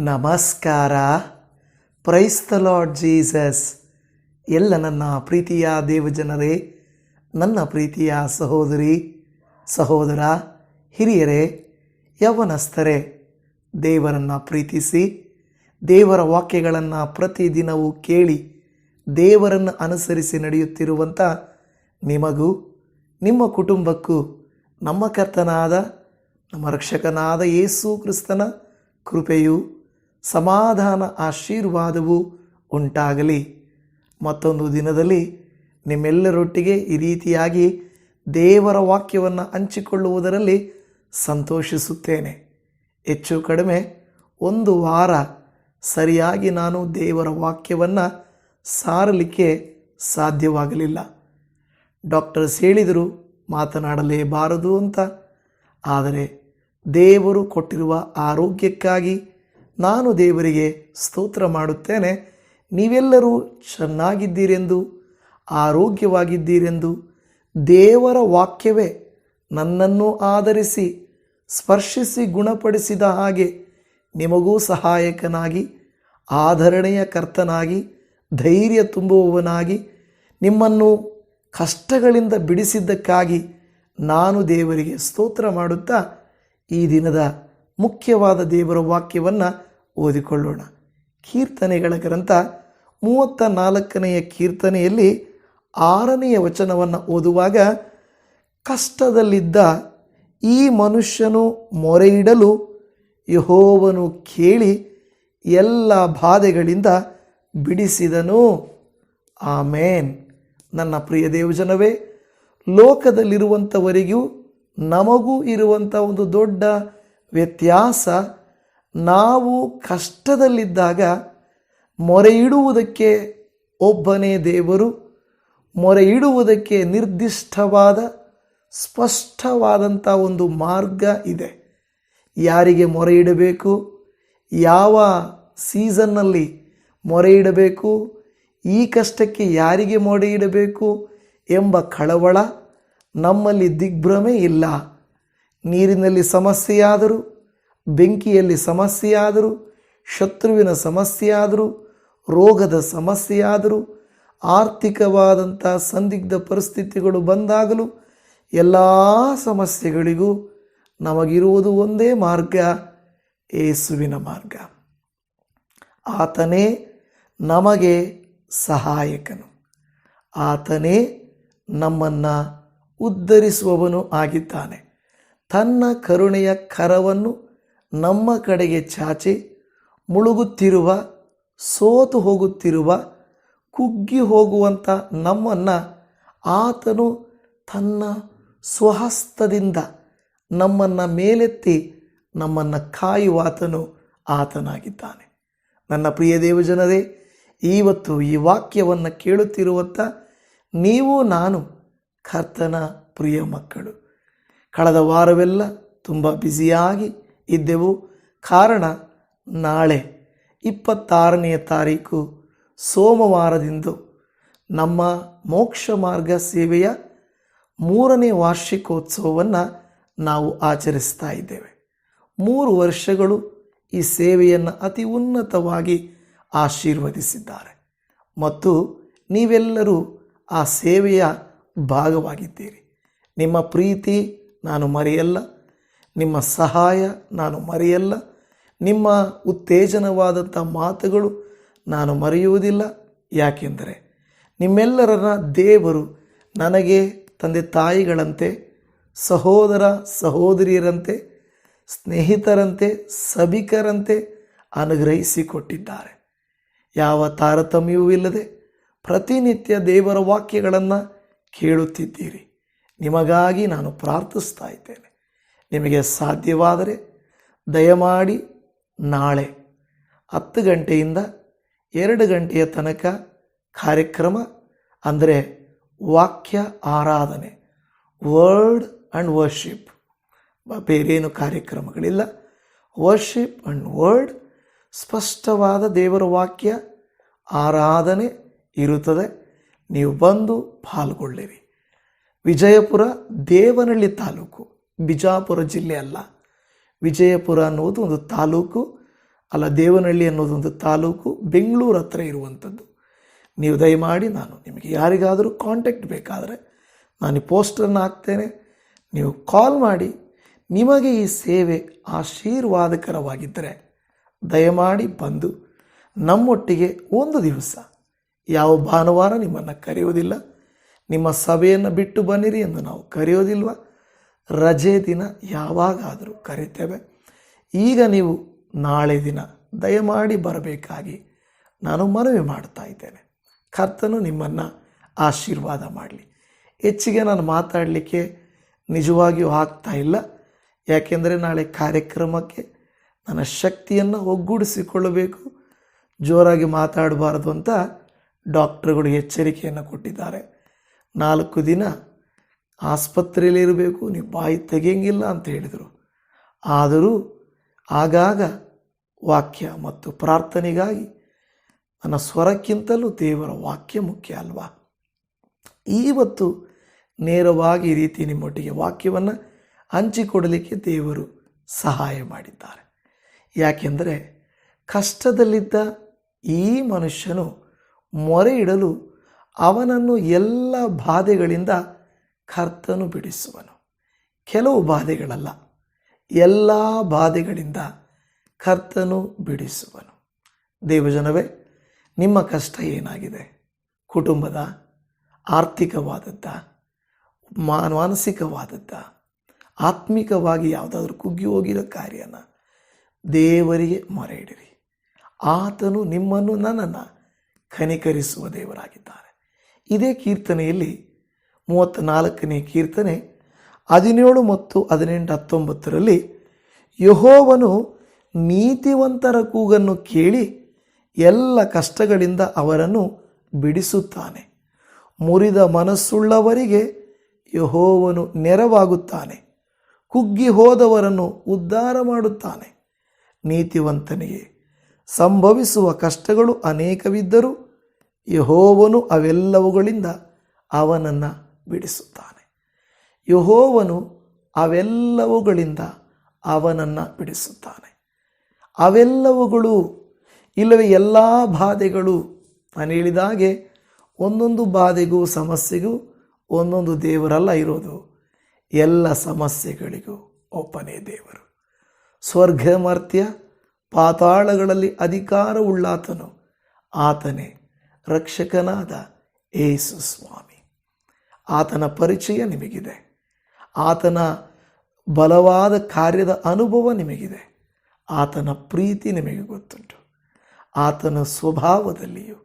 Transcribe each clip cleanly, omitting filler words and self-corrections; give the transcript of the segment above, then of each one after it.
ನಮಸ್ಕಾರ. Price the Lord Jesus. ಎಲ್ಲ ನನ್ನ ಪ್ರೀತಿಯ ದೇವಜನರೇ, ನನ್ನ ಪ್ರೀತಿಯ ಸಹೋದರಿ ಸಹೋದರ, ಹಿರಿಯರೇ, ಯೌವನಸ್ಥರೇ, ದೇವರನ್ನು ಪ್ರೀತಿಸಿ ದೇವರ ವಾಕ್ಯಗಳನ್ನು ಪ್ರತಿದಿನವೂ ಕೇಳಿ ದೇವರನ್ನು ಅನುಸರಿಸಿ ನಡೆಯುತ್ತಿರುವಂಥ ನಿಮಗೂ ನಿಮ್ಮ ಕುಟುಂಬಕ್ಕೂ ನಮ್ಮ ಕರ್ತನಾದ ನಮ್ಮ ರಕ್ಷಕನಾದ ಯೇಸು ಕ್ರಿಸ್ತನ ಕೃಪೆಯು, ಸಮಾಧಾನ, ಆಶೀರ್ವಾದವು ಉಂಟಾಗಲಿ. ಮತ್ತೊಂದು ದಿನದಲ್ಲಿ ನಿಮ್ಮೆಲ್ಲರೊಟ್ಟಿಗೆ ಈ ರೀತಿಯಾಗಿ ದೇವರ ವಾಕ್ಯವನ್ನು ಹಂಚಿಕೊಳ್ಳುವುದರಲ್ಲಿ ಸಂತೋಷಿಸುತ್ತೇನೆ. ಹೆಚ್ಚು ಕಡಿಮೆ ಒಂದು ವಾರ ಸರಿಯಾಗಿ ನಾನು ದೇವರ ವಾಕ್ಯವನ್ನು ಸಾರಲಿಕ್ಕೆ ಸಾಧ್ಯವಾಗಲಿಲ್ಲ. ಡಾಕ್ಟರ್ಸ್ ಹೇಳಿದರು ಮಾತನಾಡಲೇಬಾರದು ಅಂತ. ಆದರೆ ದೇವರು ಕೊಟ್ಟಿರುವ ಆರೋಗ್ಯಕ್ಕಾಗಿ ನಾನು ದೇವರಿಗೆ ಸ್ತೋತ್ರ ಮಾಡುತ್ತೇನೆ. ನೀವೆಲ್ಲರೂ ಚೆನ್ನಾಗಿದ್ದೀರೆಂದು, ಆರೋಗ್ಯವಾಗಿದ್ದೀರೆಂದು ದೇವರ ವಾಕ್ಯವೇ ನನ್ನನ್ನು ಆಧರಿಸಿ ಸ್ಪರ್ಶಿಸಿ ಗುಣಪಡಿಸಿದ ಹಾಗೆ ನಿಮಗೂ ಸಹಾಯಕನಾಗಿ, ಆಧರಣೆಯ ಕರ್ತನಾಗಿ, ಧೈರ್ಯ ತುಂಬುವವನಾಗಿ, ನಿಮ್ಮನ್ನು ಕಷ್ಟಗಳಿಂದ ಬಿಡಿಸಿದ್ದಕ್ಕಾಗಿ ನಾನು ದೇವರಿಗೆ ಸ್ತೋತ್ರ ಮಾಡುತ್ತಾ ಈ ದಿನದ ಮುಖ್ಯವಾದ ದೇವರ ವಾಕ್ಯವನ್ನು ಓದಿಕೊಳ್ಳೋಣ. ಕೀರ್ತನೆಗಳ ಗ್ರಂಥ 34ನೇ ಕೀರ್ತನೆಯಲ್ಲಿ 6ನೇ ವಚನವನ್ನು ಓದುವಾಗ, ಕಷ್ಟದಲ್ಲಿದ್ದ ಈ ಮನುಷ್ಯನು ಮೊರೆಯಿಡಲು ಯೆಹೋವನು ಕೇಳಿ ಎಲ್ಲ ಬಾಧೆಗಳಿಂದ ಬಿಡಿಸಿದನು. ಆಮೇನ್. ನನ್ನ ಪ್ರಿಯ ದೇವಜನವೇ, ಲೋಕದಲ್ಲಿರುವಂಥವರಿಗೂ ನಮಗೂ ಇರುವಂಥ ಒಂದು ದೊಡ್ಡ ವ್ಯತ್ಯಾಸ, ನಾವು ಕಷ್ಟದಲ್ಲಿದ್ದಾಗ ಮೊರೆ ಇಡುವುದಕ್ಕೆ ಒಬ್ಬನೇ ದೇವರು, ಮೊರೆ ಇಡುವುದಕ್ಕೆ ನಿರ್ದಿಷ್ಟವಾದ ಸ್ಪಷ್ಟವಾದಂಥ ಒಂದು ಮಾರ್ಗ ಇದೆ. ಯಾರಿಗೆ ಮೊರೆ ಇಡಬೇಕು, ಯಾವ ಸೀಸನ್ನಲ್ಲಿ ಮೊರೆ ಇಡಬೇಕು, ಈ ಕಷ್ಟಕ್ಕೆ ಯಾರಿಗೆ ಮೊರೆ ಇಡಬೇಕು ಎಂಬ ಕಳವಳ ನಮ್ಮಲ್ಲಿ ದಿಗ್ಭ್ರಮೆ ಇಲ್ಲ. ನೀರಿನಲ್ಲಿ ಸಮಸ್ಯೆಯಾದರೂ, ಬೆಂಕಿಯಲ್ಲಿ ಸಮಸ್ಯೆಯಾದರೂ, ಶತ್ರುವಿನ ಸಮಸ್ಯೆಯಾದರೂ, ರೋಗದ ಸಮಸ್ಯೆಯಾದರೂ, ಆರ್ಥಿಕವಾದಂಥ ಸಂದಿಗ್ಧ ಪರಿಸ್ಥಿತಿಗಳು ಬಂದಾಗಲೂ ಎಲ್ಲ ಸಮಸ್ಯೆಗಳಿಗೂ ನಮಗಿರುವುದು ಒಂದೇ ಮಾರ್ಗ, ಯೇಸುವಿನ ಮಾರ್ಗ. ಆತನೇ ನಮಗೆ ಸಹಾಯಕನು, ಆತನೇ ನಮ್ಮನ್ನು ಉದ್ಧರಿಸುವವನು ಆಗಿದ್ದಾನೆ. ತನ್ನ ಕರುಣೆಯ ಕರವನ್ನು ನಮ್ಮ ಕಡೆಗೆ ಚಾಚಿ ಮುಳುಗುತ್ತಿರುವ, ಸೋತು ಹೋಗುತ್ತಿರುವ, ಕುಗ್ಗಿ ಹೋಗುವಂಥ ನಮ್ಮನ್ನು ಆತನು ತನ್ನ ಸ್ವಹಸ್ತದಿಂದ ನಮ್ಮನ್ನು ಮೇಲೆತ್ತಿ ನಮ್ಮನ್ನು ಕಾಯುವಾತನು ಆತನಾಗಿದ್ದಾನೆ. ನನ್ನ ಪ್ರಿಯ ದೇವಜನರೇ, ಇವತ್ತು ಈ ವಾಕ್ಯವನ್ನು ಕೇಳುತ್ತಿರುವಂಥ ನೀವು ನಾನು ಕರ್ತನ ಪ್ರಿಯ ಮಕ್ಕಳು. ಕಳೆದ ವಾರವೆಲ್ಲ ತುಂಬ ಬ್ಯುಸಿಯಾಗಿ ಇದ್ದೆವು. ಕಾರಣ, ನಾಳೆ 26ನೇ ತಾರೀಕು ಸೋಮವಾರದಿಂದ ನಮ್ಮ ಮೋಕ್ಷ ಮಾರ್ಗ ಸೇವೆಯ 3ನೇ ವಾರ್ಷಿಕೋತ್ಸವವನ್ನು ನಾವು ಆಚರಿಸ್ತಾ ಇದ್ದೇವೆ. 3 ವರ್ಷಗಳು ಈ ಸೇವೆಯನ್ನು ಅತಿ ಉನ್ನತವಾಗಿ ಆಶೀರ್ವದಿಸಿದ್ದಾರೆ ಮತ್ತು ನೀವೆಲ್ಲರೂ ಆ ಸೇವೆಯ ಭಾಗವಾಗಿದ್ದೀರಿ. ನಿಮ್ಮ ಪ್ರೀತಿ ನಾನು ಮರೆಯಲ್ಲ, ನಿಮ್ಮ ಸಹಾಯ ನಾನು ಮರೆಯಲ್ಲ, ನಿಮ್ಮ ಉತ್ತೇಜನವಾದಂಥ ಮಾತುಗಳು ನಾನು ಮರೆಯುವುದಿಲ್ಲ. ಯಾಕೆಂದರೆ ನಿಮ್ಮೆಲ್ಲರನ್ನ ದೇವರು ನನಗೆ ತಂದೆ ತಾಯಿಗಳಂತೆ, ಸಹೋದರ ಸಹೋದರಿಯರಂತೆ, ಸ್ನೇಹಿತರಂತೆ, ಸಭಿಕರಂತೆ ಅನುಗ್ರಹಿಸಿಕೊಟ್ಟಿದ್ದಾರೆ. ಯಾವ ತಾರತಮ್ಯವೂ ಇಲ್ಲದೆ ಪ್ರತಿನಿತ್ಯ ದೇವರ ವಾಕ್ಯಗಳನ್ನು ಕೇಳುತ್ತಿದ್ದೀರಿ. ನಿಮಗಾಗಿ ನಾನು ಪ್ರಾರ್ಥಿಸ್ತಾ ಇದ್ದೇನೆ. ನಿಮಗೆ ಸಾಧ್ಯವಾದರೆ ದಯಮಾಡಿ ನಾಳೆ 10 ಗಂಟೆಯಿಂದ 2 ಗಂಟೆಯ ತನಕ ಕಾರ್ಯಕ್ರಮ, ಅಂದರೆ ವಾಕ್ಯ ಆರಾಧನೆ, ವರ್ಡ್ ಆ್ಯಂಡ್ ವರ್ಷಿಪ್, ಬೇರೇನು ಕಾರ್ಯಕ್ರಮಗಳಿಲ್ಲ. ವರ್ಷಿಪ್ ಆ್ಯಂಡ್ ವರ್ಡ್, ಸ್ಪಷ್ಟವಾದ ದೇವರ ವಾಕ್ಯ ಆರಾಧನೆ ಇರುತ್ತದೆ. ನೀವು ಬಂದು ಪಾಲ್ಗೊಳ್ಳಿರಿ. ವಿಜಯಪುರ ದೇವನಹಳ್ಳಿ ತಾಲೂಕು, ಬಿಜಾಪುರ ಜಿಲ್ಲೆ ಅಲ್ಲ. ವಿಜಯಪುರ ಅನ್ನೋದು ಒಂದು ತಾಲೂಕು, ಅಲ್ಲ, ದೇವನಹಳ್ಳಿ ಅನ್ನೋದೊಂದು ತಾಲೂಕು ಬೆಂಗಳೂರು ಹತ್ರ ಇರುವಂಥದ್ದು. ನೀವು ದಯಮಾಡಿ, ನಾನು ನಿಮಗೆ ಯಾರಿಗಾದರೂ ಕಾಂಟ್ಯಾಕ್ಟ್ ಬೇಕಾದರೆ ನಾನು ಈ ಪೋಸ್ಟರನ್ನು ಹಾಕ್ತೇನೆ, ನೀವು ಕಾಲ್ ಮಾಡಿ. ನಿಮಗೆ ಈ ಸೇವೆ ಆಶೀರ್ವಾದಕರವಾಗಿದ್ದರೆ ದಯಮಾಡಿ ಬಂದು ನಮ್ಮೊಟ್ಟಿಗೆ ಒಂದು ದಿವಸ, ಯಾವ ಭಾನುವಾರ ನಿಮ್ಮನ್ನು ಕರೆಯೋದಿಲ್ಲ, ನಿಮ್ಮ ಸಭೆಯನ್ನು ಬಿಟ್ಟು ಬನ್ನಿರಿ ಎಂದು ನಾವು ಕರೆಯೋದಿಲ್ವ, ರಜೆ ದಿನ ಯಾವಾಗಾದರೂ ಕರಿತೇವೆ. ಈಗ ನೀವು ನಾಳೆ ದಿನ ದಯಮಾಡಿ ಬರಬೇಕಾಗಿ ನಾನು ಮನವಿ ಮಾಡ್ತಾ ಇದ್ದೇನೆ. ಕರ್ತನು ನಿಮ್ಮನ್ನು ಆಶೀರ್ವಾದ ಮಾಡಲಿ. ಹೆಚ್ಚಿಗೆ ನಾನು ಮಾತಾಡಲಿಕ್ಕೆ ನಿಜವಾಗಿಯೂ ಆಗ್ತಾ ಇಲ್ಲ, ಯಾಕೆಂದರೆ ನಾಳೆ ಕಾರ್ಯಕ್ರಮಕ್ಕೆ ನನ್ನ ಶಕ್ತಿಯನ್ನು ಒಗ್ಗೂಡಿಸಿಕೊಳ್ಳಬೇಕು. ಜೋರಾಗಿ ಮಾತಾಡಬಾರ್ದು ಅಂತ ಡಾಕ್ಟರ್ಗಳು ಎಚ್ಚರಿಕೆಯನ್ನು ಕೊಟ್ಟಿದ್ದಾರೆ. 4 ದಿನ ಆಸ್ಪತ್ರೆಯಲ್ಲಿ ಇರಬೇಕು, ನೀವು ಬಾಯಿ ತೆಗೆಯಂಗಿಲ್ಲ ಅಂತ ಹೇಳಿದರು. ಆದರೂ ಆಗಾಗ ವಾಕ್ಯ ಮತ್ತು ಪ್ರಾರ್ಥನೆಗಾಗಿ ನನ್ನ ಸ್ವರಕ್ಕಿಂತಲೂ ದೇವರ ವಾಕ್ಯ ಮುಖ್ಯ ಅಲ್ವಾ? ಇವತ್ತು ನೇರವಾಗಿ ಈ ರೀತಿ ನಿಮ್ಮೊಟ್ಟಿಗೆ ವಾಕ್ಯವನ್ನು ಹಂಚಿಕೊಡಲಿಕ್ಕೆ ದೇವರು ಸಹಾಯ ಮಾಡಿದ್ದಾರೆ. ಯಾಕೆಂದರೆ ಕಷ್ಟದಲ್ಲಿದ್ದ ಈ ಮನುಷ್ಯನು ಮೊರೆ ಇಡಲು ಅವನನ್ನು ಎಲ್ಲ ಬಾಧೆಗಳಿಂದ ಕರ್ತನು ಬಿಡಿಸುವನು. ಕೆಲವು ಬಾಧೆಗಳಲ್ಲ, ಎಲ್ಲ ಬಾಧೆಗಳಿಂದ ಕರ್ತನು ಬಿಡಿಸುವನು. ದೇವಜನವೇ, ನಿಮ್ಮ ಕಷ್ಟ ಏನಾಗಿದೆ? ಕುಟುಂಬದ, ಆರ್ಥಿಕವಾದದ್ದ, ಮಾನಸಿಕವಾದದ್ದ, ಆತ್ಮಿಕವಾಗಿ ಯಾವುದಾದ್ರೂ ಕುಗ್ಗಿ ಹೋಗಿರೋ ಕಾರ್ಯನ ದೇವರಿಗೆ ಮೊರೆ ಇಡಿರಿ. ಆತನು ನಿಮ್ಮನ್ನು, ನನ್ನನ್ನು ಕನಿಕರಿಸುವ ದೇವರಾಗಿದ್ದಾರೆ. ಇದೇ ಕೀರ್ತನೆಯಲ್ಲಿ 34ನೇ ಕೀರ್ತನೆ 17 ಮತ್ತು 18, 19ರಲ್ಲಿ ಯೆಹೋವನು ನೀತಿವಂತರ ಕೂಗನ್ನು ಕೇಳಿ ಎಲ್ಲ ಕಷ್ಟಗಳಿಂದ ಅವರನ್ನು ಬಿಡಿಸುತ್ತಾನೆ. ಮುರಿದ ಮನಸ್ಸುಳ್ಳವರಿಗೆ ಯೆಹೋವನು ನೆರವಾಗುತ್ತಾನೆ. ಕುಗ್ಗಿ ಹೋದವರನ್ನು ಉದ್ಧಾರ ಮಾಡುತ್ತಾನೆ. ನೀತಿವಂತನಿಗೆ ಸಂಭವಿಸುವ ಕಷ್ಟಗಳು ಅನೇಕವಿದ್ದರೂ ಯೆಹೋವನು ಅವೆಲ್ಲವುಗಳಿಂದ ಅವನನ್ನು ಬಿಡಿಸುತ್ತಾನೆ. ಯೆಹೋವನು ಅವೆಲ್ಲವುಗಳಿಂದ ಅವನನ್ನು ಬಿಡಿಸುತ್ತಾನೆ. ಅವೆಲ್ಲವುಗಳು ಇಲ್ಲವೇ ಎಲ್ಲ ಬಾಧೆಗಳು, ನಾನು ಹೇಳಿದಾಗೆ ಒಂದೊಂದು ಬಾಧೆಗೂ ಸಮಸ್ಯೆಗೂ ಒಂದೊಂದು ದೇವರಲ್ಲ ಇರೋದು. ಎಲ್ಲ ಸಮಸ್ಯೆಗಳಿಗೂ ಒಬ್ಬನೇ ದೇವರು. ಸ್ವರ್ಗ ಮರ್ತ್ಯ ಪಾತಾಳಗಳಲ್ಲಿ ಅಧಿಕಾರವುಳ್ಳಾತನು ಆತನೇ ರಕ್ಷಕನಾದ ಯೇಸು ಸ್ವಾಮಿ. ಆತನ ಪರಿಚಯ ನಿಮಗಿದೆ. ಆತನ ಬಲವಾದ ಕಾರ್ಯದ ಅನುಭವ ನಿಮಗಿದೆ. ಆತನ ಪ್ರೀತಿ ನಿಮಗೆ ಗೊತ್ತುಂಟು. ಆತನ ಸ್ವಭಾವದಲ್ಲಿಯೂ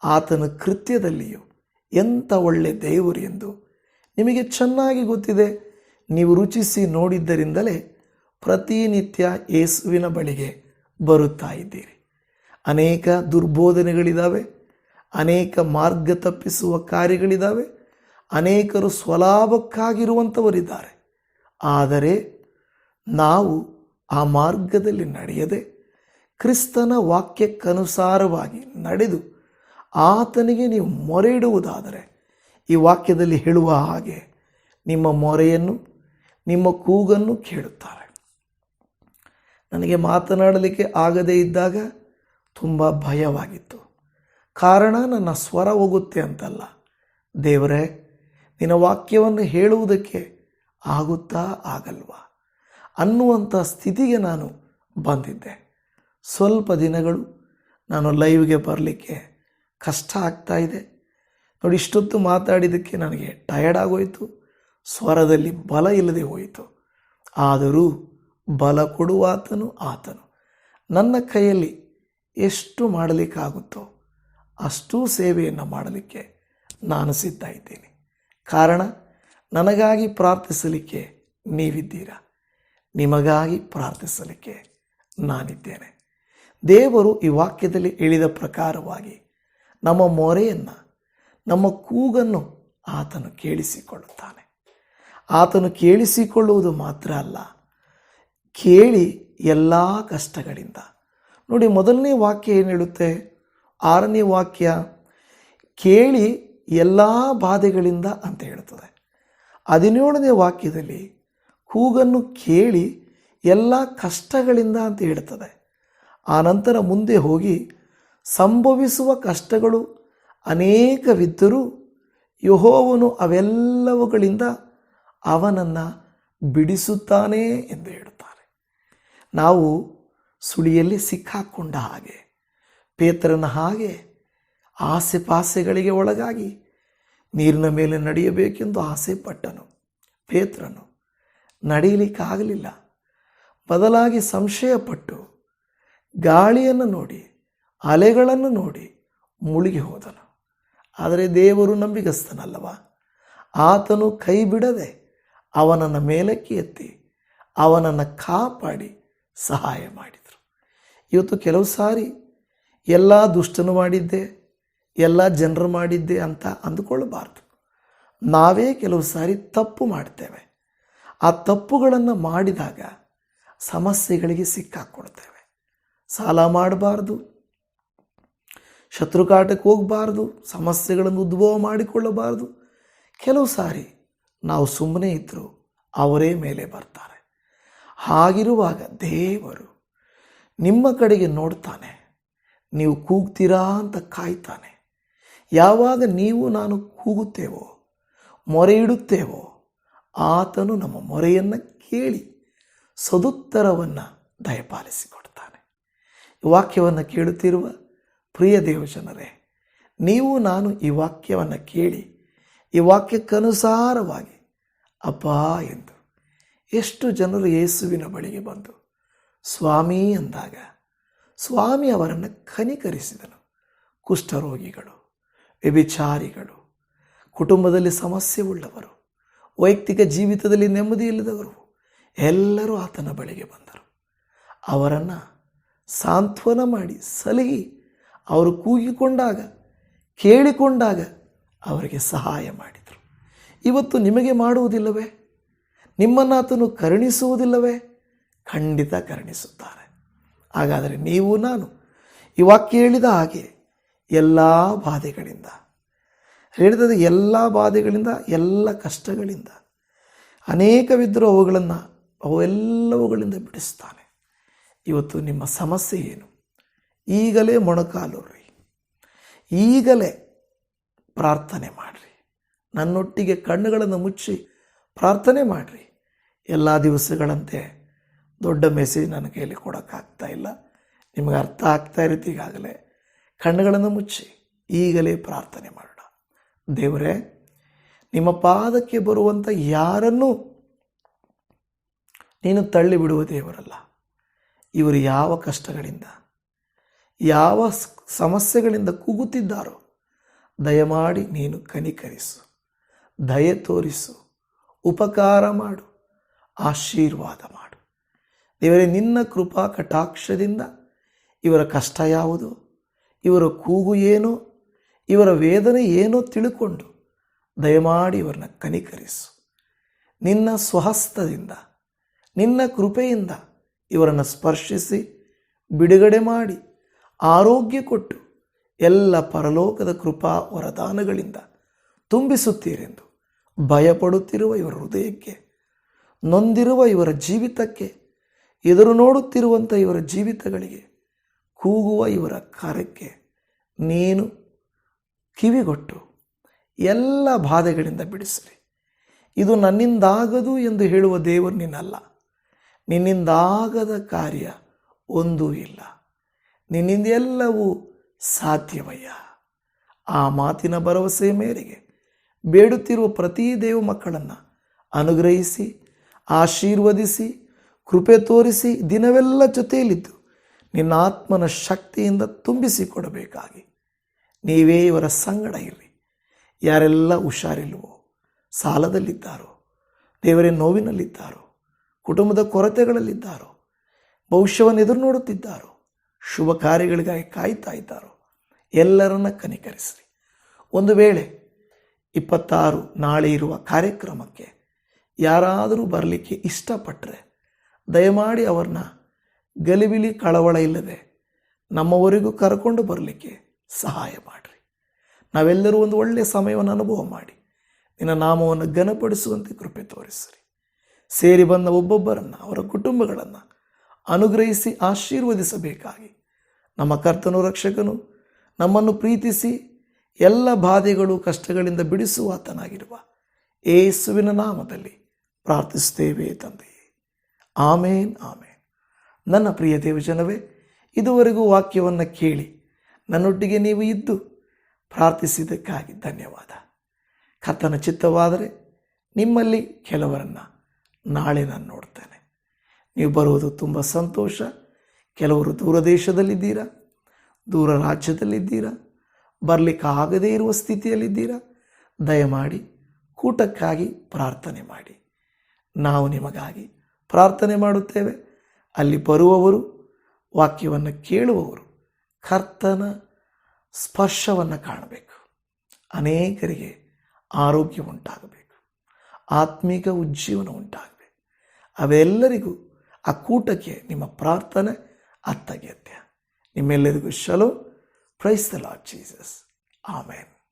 ಆತನ ಕೃತ್ಯದಲ್ಲಿಯೂ ಎಂಥ ಒಳ್ಳೆ ದೇವರು ಎಂದು ನಿಮಗೆ ಚೆನ್ನಾಗಿ ಗೊತ್ತಿದೆ. ನೀವು ರುಚಿಸಿ ನೋಡಿದ್ದರಿಂದಲೇ ಪ್ರತಿನಿತ್ಯ ಯೇಸುವಿನ ಬಳಿಗೆ ಬರುತ್ತಾ ಇದ್ದೀರಿ. ಅನೇಕ ದುರ್ಬೋಧನೆಗಳಿದ್ದಾವೆ, ಅನೇಕ ಮಾರ್ಗ ತಪ್ಪಿಸುವ ಕಾರ್ಯಗಳಿದ್ದಾವೆ, ಅನೇಕರು ಸ್ವಲಾಭಕ್ಕಾಗಿರುವಂಥವರಿದ್ದಾರೆ. ಆದರೆ ನಾವು ಆ ಮಾರ್ಗದಲ್ಲಿ ನಡೆಯದೆ ಕ್ರಿಸ್ತನ ವಾಕ್ಯಕ್ಕನುಸಾರವಾಗಿ ನಡೆದು ಆತನಿಗೆ ನೀವು ಮೊರೆ ಇಡುವುದಾದರೆ, ಈ ವಾಕ್ಯದಲ್ಲಿ ಹೇಳುವ ಹಾಗೆ ನಿಮ್ಮ ಮೊರೆಯನ್ನು, ನಿಮ್ಮ ಕೂಗನ್ನು ಕೇಳುತ್ತಾರೆ. ನನಗೆ ಮಾತನಾಡಲಿಕ್ಕೆ ಆಗದೇ ಇದ್ದಾಗ ತುಂಬ ಭಯವಾಗಿತ್ತು. ಕಾರಣ ನನ್ನ ಸ್ವರ ಹೋಗುತ್ತೆ ಅಂತಲ್ಲ, ದೇವರೇ ನಿನ್ನ ವಾಕ್ಯವನ್ನು ಹೇಳುವುದಕ್ಕೆ ಆಗುತ್ತಾ ಆಗಲ್ವಾ ಅನ್ನುವಂಥ ಸ್ಥಿತಿಗೆ ನಾನು ಬಂದಿದ್ದೆ. ಸ್ವಲ್ಪ ದಿನಗಳು ನಾನು ಲೈವ್ಗೆ ಬರಲಿಕ್ಕೆ ಕಷ್ಟ ಆಗ್ತಾ ಇದೆ. ನೋಡಿ, ಇಷ್ಟೊತ್ತು ಮಾತಾಡಿದ್ದಕ್ಕೆ ನನಗೆ ಟಯರ್ಡ್ ಆಗೋಯಿತು, ಸ್ವರದಲ್ಲಿ ಬಲ ಇಲ್ಲದೆ ಹೋಯಿತು. ಆದರೂ ಬಲ ಕೊಡುವಾತನು ಆತನು. ನನ್ನ ಕೈಯಲ್ಲಿ ಎಷ್ಟು ಮಾಡಲಿಕ್ಕಾಗುತ್ತೋ ಅಷ್ಟೂ ಸೇವೆಯನ್ನು ಮಾಡಲಿಕ್ಕೆ ನಾನು ಸಿದ್ಧ ಇದ್ದೀನಿ. ಕಾರಣ, ನನಗಾಗಿ ಪ್ರಾರ್ಥಿಸಲಿಕ್ಕೆ ನೀವಿದ್ದೀರಾ, ನಿಮಗಾಗಿ ಪ್ರಾರ್ಥಿಸಲಿಕ್ಕೆ ನಾನಿದ್ದೇನೆ. ದೇವರು ಈ ವಾಕ್ಯದಲ್ಲಿ ಹೇಳಿದ ಪ್ರಕಾರವಾಗಿ ನಮ್ಮ ಮೊರೆಯನ್ನು, ನಮ್ಮ ಕೂಗನ್ನು ಆತನು ಕೇಳಿಸಿಕೊಳ್ಳುತ್ತಾನೆ. ಆತನು ಕೇಳಿಸಿಕೊಳ್ಳುವುದು ಮಾತ್ರ ಅಲ್ಲ, ಕೇಳಿ ಎಲ್ಲ ಕಷ್ಟಗಳಿಂದ. ನೋಡಿ, ಮೊದಲನೇ ವಾಕ್ಯ ಏನು ಹೇಳುತ್ತೆ? 6ನೇ ವಾಕ್ಯ ಕೇಳಿ ಎಲ್ಲ ಬಾಧೆಗಳಿಂದ ಅಂತ ಹೇಳುತ್ತದೆ. 17ನೇ ವಾಕ್ಯದಲ್ಲಿ ಕೂಗನ್ನು ಕೇಳಿ ಎಲ್ಲ ಕಷ್ಟಗಳಿಂದ ಅಂತ ಹೇಳ್ತದೆ. ಆನಂತರ ಮುಂದೆ ಹೋಗಿ ಸಂಭವಿಸುವ ಕಷ್ಟಗಳು ಅನೇಕವಿದ್ದರೂ ಯೆಹೋವನು ಅವೆಲ್ಲವುಗಳಿಂದ ಅವನನ್ನು ಬಿಡಿಸುತ್ತಾನೆ ಎಂದು ಹೇಳುತ್ತಾರೆ. ನಾವು ಸುಳಿಯಲ್ಲಿ ಸಿಕ್ಕಾಕೊಂಡ ಹಾಗೆ, ಪೇತ್ರನ ಹಾಗೆ ಆಸೆ ಪಾಸೆಗಳಿಗೆ ಒಳಗಾಗಿ ನೀರಿನ ಮೇಲೆ ನಡೆಯಬೇಕೆಂದು ಆಸೆ ಪಟ್ಟನು. ಪೇತ್ರನು ನಡೆಯಲಿಕ್ಕಾಗಲಿಲ್ಲ. ಬದಲಾಗಿ ಸಂಶಯಪಟ್ಟು ಗಾಳಿಯನ್ನು ನೋಡಿ, ಅಲೆಗಳನ್ನು ನೋಡಿ ಮುಳುಗಿ ಹೋದನು. ಆದರೆ ದೇವರು ನಂಬಿಗಸ್ತನಲ್ಲವ, ಆತನು ಕೈ ಬಿಡದೆ ಅವನನ್ನು ಮೇಲಕ್ಕೆ ಎತ್ತಿ ಅವನನ್ನು ಕಾಪಾಡಿ ಸಹಾಯ ಮಾಡಿದರು. ಇವತ್ತು ಕೆಲವು ಸಾರಿ ಎಲ್ಲ ದುಷ್ಟನು ಮಾಡಿದ್ದೆ, ಎಲ್ಲ ಜನರು ಮಾಡಿದ್ದೆ ಅಂತ ಅಂದುಕೊಳ್ಳಬಾರ್ದು. ನಾವೇ ಕೆಲವು ಸಾರಿ ತಪ್ಪು ಮಾಡ್ತೇವೆ. ಆ ತಪ್ಪುಗಳನ್ನು ಮಾಡಿದಾಗ ಸಮಸ್ಯೆಗಳಿಗೆ ಸಿಕ್ಕಾಕ್ಕೊಳ್ತೇವೆ. ಸಾಲ ಮಾಡಬಾರ್ದು, ಶತ್ರುಕಾಟಕ್ಕೆ ಹೋಗಬಾರ್ದು, ಸಮಸ್ಯೆಗಳನ್ನು ಉದ್ಭವ ಮಾಡಿಕೊಳ್ಳಬಾರ್ದು. ಕೆಲವು ಸಾರಿ ನಾವು ಸುಮ್ಮನೆ ಇದ್ದರೂ ಅವರೇ ಮೇಲೆ ಬರ್ತಾರೆ. ಹಾಗಿರುವಾಗ ದೇವರು ನಿಮ್ಮ ಕಡೆಗೆ ನೋಡ್ತಾನೆ. ನೀವು ಕೂಗ್ತೀರಾ ಅಂತ ಕಾಯ್ತಾನೆ. ಯಾವಾಗ ನೀವು ನಾನು ಕೂಗುತ್ತೇವೋ, ಮೊರೆ ಇಡುತ್ತೇವೋ, ಆತನು ನಮ್ಮ ಮೊರೆಯನ್ನು ಕೇಳಿ ಸದುತ್ತರವನ್ನು ದಯಪಾಲಿಸಿಕೊಡ್ತಾನೆ. ಈ ವಾಕ್ಯವನ್ನು ಕೇಳುತ್ತಿರುವ ಪ್ರಿಯ ದೇವಜನರೇ, ನೀವು ನಾನು ಈ ವಾಕ್ಯವನ್ನು ಕೇಳಿ ಈ ವಾಕ್ಯಕ್ಕನುಸಾರವಾಗಿ ಅಪ್ಪ ಎಂದು ಎಷ್ಟು ಜನರು ಯೇಸುವಿನ ಬಳಿಗೆ ಬಂದು ಸ್ವಾಮಿ ಅಂದಾಗ ಸ್ವಾಮಿ ಅವರನ್ನು ಕನಿಕರಿಸಿದನು. ಕುಷ್ಠರೋಗಿಗಳು, ವ್ಯಭಿಚಾರಿಗಳು, ಕುಟುಂಬದಲ್ಲಿ ಸಮಸ್ಯೆ ಉಳ್ಳವರು, ವೈಯಕ್ತಿಕ ಜೀವಿತದಲ್ಲಿ ನೆಮ್ಮದಿ ಇಲ್ಲದವರು ಎಲ್ಲರೂ ಆತನ ಬಳಿಗೆ ಬಂದರು. ಅವರನ್ನು ಸಾಂತ್ವನ ಮಾಡಿ ಸಲಹಿ ಅವರು ಕೂಗಿಕೊಂಡಾಗ, ಕೇಳಿಕೊಂಡಾಗ ಅವರಿಗೆ ಸಹಾಯ ಮಾಡಿದರು. ಇವತ್ತು ನಿಮಗೆ ಮಾಡುವುದಿಲ್ಲವೇ? ನಿಮ್ಮನ್ನು ಆತನು ಕರುಣಿಸುವುದಿಲ್ಲವೇ? ಖಂಡಿತ ಕರುಣಿಸುತ್ತಾರೆ. ಹಾಗಾದರೆ ನೀವು ನಾನು ಈ ವಾಕ್ಯ ಹೇಳಿದ ಹಾಗೆ ಎಲ್ಲ ಬಾಧೆಗಳಿಂದ, ಹೇಳಿದ ಎಲ್ಲ ಬಾಧೆಗಳಿಂದ, ಎಲ್ಲ ಕಷ್ಟಗಳಿಂದ ಅನೇಕವಿದ್ದರೂ ಅವೆಲ್ಲವುಗಳಿಂದ ಬಿಡಿಸ್ತಾನೆ. ಇವತ್ತು ನಿಮ್ಮ ಸಮಸ್ಯೆ ಏನು? ಈಗಲೇ ಮೊಣಕಾಲೂರ್ರಿ, ಈಗಲೇ ಪ್ರಾರ್ಥನೆ ಮಾಡಿರಿ. ನನ್ನೊಟ್ಟಿಗೆ ಕಣ್ಣುಗಳನ್ನು ಮುಚ್ಚಿ ಪ್ರಾರ್ಥನೆ ಮಾಡಿರಿ. ಎಲ್ಲ ದಿವಸಗಳಂತೆ ದೊಡ್ಡ ಮೆಸೇಜ್ ನನ್ನ ಕೈಯಲ್ಲಿ ಕೊಡೋಕ್ಕಾಗ್ತಾ ಇಲ್ಲ, ನಿಮಗೆ ಅರ್ಥ ಆಗ್ತಾ ಇರುತ್ತೆ. ಈಗಾಗಲೇ ಕಣ್ಣುಗಳನ್ನು ಮುಚ್ಚಿ ಈಗಲೇ ಪ್ರಾರ್ಥನೆ ಮಾಡೋಣ. ದೇವರೇ, ನಿಮ್ಮ ಪಾದಕ್ಕೆ ಬರುವಂಥ ಯಾರನ್ನೂ ನೀನು ತಳ್ಳಿ ಬಿಡುವ ದೇವರಲ್ಲ. ಇವರು ಯಾವ ಕಷ್ಟಗಳಿಂದ, ಯಾವ ಸಮಸ್ಯೆಗಳಿಂದ ಕೂಗುತ್ತಿದ್ದಾರೋ ದಯಮಾಡಿ ನೀನು ಕನಿಕರಿಸು, ದಯೆ ತೋರಿಸು, ಉಪಕಾರ ಮಾಡು, ಆಶೀರ್ವಾದ ಮಾಡು. ದೇವರೇ, ನಿನ್ನ ಕೃಪಾ ಕಟಾಕ್ಷದಿಂದ ಇವರ ಕಷ್ಟ ಯಾವುದು, ಇವರ ಕೂಗು ಏನೋ, ಇವರ ವೇದನೆ ಏನೋ ತಿಳ್ಕೊಂಡು ದಯಮಾಡಿ ಇವರನ್ನ ಕನಿಕರಿಸು. ನಿನ್ನ ಸ್ವಹಸ್ತದಿಂದ, ನಿನ್ನ ಕೃಪೆಯಿಂದ ಇವರನ್ನು ಸ್ಪರ್ಶಿಸಿ ಬಿಡುಗಡೆ ಮಾಡಿ ಆರೋಗ್ಯ ಕೊಟ್ಟು ಎಲ್ಲ ಪರಲೋಕದ ಕೃಪಾ ವರದಾನಗಳಿಂದ ತುಂಬಿಸುತ್ತೀರೆಂದು ಭಯಪಡುತ್ತಿರುವ ಇವರ ಹೃದಯಕ್ಕೆ, ನೊಂದಿರುವ ಇವರ ಜೀವಿತಕ್ಕೆ, ಎದುರು ನೋಡುತ್ತಿರುವಂಥ ಇವರ ಜೀವಿತಗಳಿಗೆ, ಕೂಗುವ ಇವರ ಕಾರ್ಯಕ್ಕೆ ನೀನು ಕಿವಿಗೊಟ್ಟು ಎಲ್ಲ ಬಾಧೆಗಳಿಂದ ಬಿಡಿಸಲಿ. ಇದು ನನ್ನಿಂದಾಗದು ಎಂದು ಹೇಳುವ ದೇವರು ನಿನ್ನಲ್ಲ. ನಿನ್ನಿಂದಾಗದ ಕಾರ್ಯ ಒಂದೂ ಇಲ್ಲ. ನಿನ್ನಿಂದ ಎಲ್ಲವೂ ಸಾಧ್ಯವಯ್ಯ. ಆ ಮಾತಿನ ಭರವಸೆಯ ಮೇರೆಗೆ ಬೇಡುತ್ತಿರುವ ಪ್ರತಿ ದೇವ ಮಕ್ಕಳನ್ನು ಅನುಗ್ರಹಿಸಿ, ಆಶೀರ್ವದಿಸಿ, ಕೃಪೆ ತೋರಿಸಿ, ದಿನವೆಲ್ಲ ಜೊತೆಯಲ್ಲಿದ್ದು ನಿನ್ನ ಆತ್ಮನ ಶಕ್ತಿಯಿಂದ ತುಂಬಿಸಿಕೊಡಬೇಕಾಗಿ ನೀವೇ ಇವರ ಸಂಗಡ ಇರ್ರಿ. ಯಾರೆಲ್ಲ ಹುಷಾರಿಲ್ವೋ, ಸಾಲದಲ್ಲಿದ್ದಾರೋ, ದೇವರೇ ನೋವಿನಲ್ಲಿದ್ದಾರೋ, ಕುಟುಂಬದ ಕೊರತೆಗಳಲ್ಲಿದ್ದಾರೋ, ಭವಿಷ್ಯವನ್ನು ಎದುರು ನೋಡುತ್ತಿದ್ದಾರೋ, ಶುಭ ಕಾರ್ಯಗಳಿಗಾಗಿ ಕಾಯ್ತಾ ಇದ್ದಾರೋ ಎಲ್ಲರನ್ನ ಕನಿಕರಿಸ್ರಿ. ಒಂದು ವೇಳೆ 26 ನಾಳೆ ಇರುವ ಕಾರ್ಯಕ್ರಮಕ್ಕೆ ಯಾರಾದರೂ ಬರಲಿಕ್ಕೆ ಇಷ್ಟಪಟ್ಟರೆ ದಯಮಾಡಿ ಅವ್ರನ್ನ ಗಲಿಬಿಲಿ ಕಳವಳ ಇಲ್ಲದೆ ನಮ್ಮವರೆಗೂ ಕರ್ಕೊಂಡು ಬರಲಿಕ್ಕೆ ಸಹಾಯ ಮಾಡಿರಿ. ನಾವೆಲ್ಲರೂ ಒಂದು ಒಳ್ಳೆಯ ಸಮಯವನ್ನು ಅನುಭವ ಮಾಡಿ ನಿನ್ನ ನಾಮವನ್ನು ಘನಪಡಿಸುವಂತೆ ಕೃಪೆ ತೋರಿಸ್ರಿ. ಸೇರಿ ಬಂದ ಒಬ್ಬೊಬ್ಬರನ್ನು, ಅವರ ಕುಟುಂಬಗಳನ್ನು ಅನುಗ್ರಹಿಸಿ ಆಶೀರ್ವದಿಸಬೇಕಾಗಿ ನಮ್ಮ ಕರ್ತನು ರಕ್ಷಕನು ನಮ್ಮನ್ನು ಪ್ರೀತಿಸಿ ಎಲ್ಲ ಬಾಧೆಗಳು ಕಷ್ಟಗಳಿಂದ ಬಿಡಿಸುವ ಆತನಾಗಿರುವ ಯೇಸುವಿನ ನಾಮದಲ್ಲಿ ಪ್ರಾರ್ಥಿಸುತ್ತೇವೆ ತಂದೆಯೇ. ಆಮೇನ್ ಆಮೇನ್. ನನ್ನ ಪ್ರಿಯ ದೇವಜನವೇ, ಇದುವರೆಗೂ ವಾಕ್ಯವನ್ನು ಕೇಳಿ ನನ್ನೊಟ್ಟಿಗೆ ನೀವು ಇದ್ದು ಪ್ರಾರ್ಥಿಸಿದ್ದಕ್ಕಾಗಿ ಧನ್ಯವಾದ. ಕರ್ತನ ಚಿತ್ತವಾದರೆ ನಿಮ್ಮಲ್ಲಿ ಕೆಲವರನ್ನು ನಾಳೆ ನಾನು ನೋಡ್ತೇನೆ. ನೀವು ಬರುವುದು ತುಂಬ ಸಂತೋಷ. ಕೆಲವರು ದೂರ ದೇಶದಲ್ಲಿದ್ದೀರಾ, ದೂರ ರಾಜ್ಯದಲ್ಲಿದ್ದೀರಾ, ಬರಲಿಕ್ಕಾಗದೇ ಇರುವ ಸ್ಥಿತಿಯಲ್ಲಿದ್ದೀರಾ. ದಯಮಾಡಿ ಕೂಟಕ್ಕಾಗಿ ಪ್ರಾರ್ಥನೆ ಮಾಡಿ. ನಾವು ನಿಮಗಾಗಿ ಪ್ರಾರ್ಥನೆ ಮಾಡುತ್ತೇವೆ. ಅಲ್ಲಿ ಬರುವವರು, ವಾಕ್ಯವನ್ನು ಕೇಳುವವರು ಕರ್ತನ ಸ್ಪರ್ಶವನ್ನು ಕಾಣಬೇಕು. ಅನೇಕರಿಗೆ ಆರೋಗ್ಯ ಉಂಟಾಗಬೇಕು, ಆತ್ಮಿಕ ಉಜ್ಜೀವನ ಉಂಟಾಗಬೇಕು. ಅವೆಲ್ಲರಿಗೂ ಆ ಕೂಟಕ್ಕೆ ನಿಮ್ಮ ಪ್ರಾರ್ಥನೆ ಅತ್ಯಗತ್ಯ. ನಿಮ್ಮೆಲ್ಲರಿಗೂ shalom. Praise the Lord Jesus. Amen.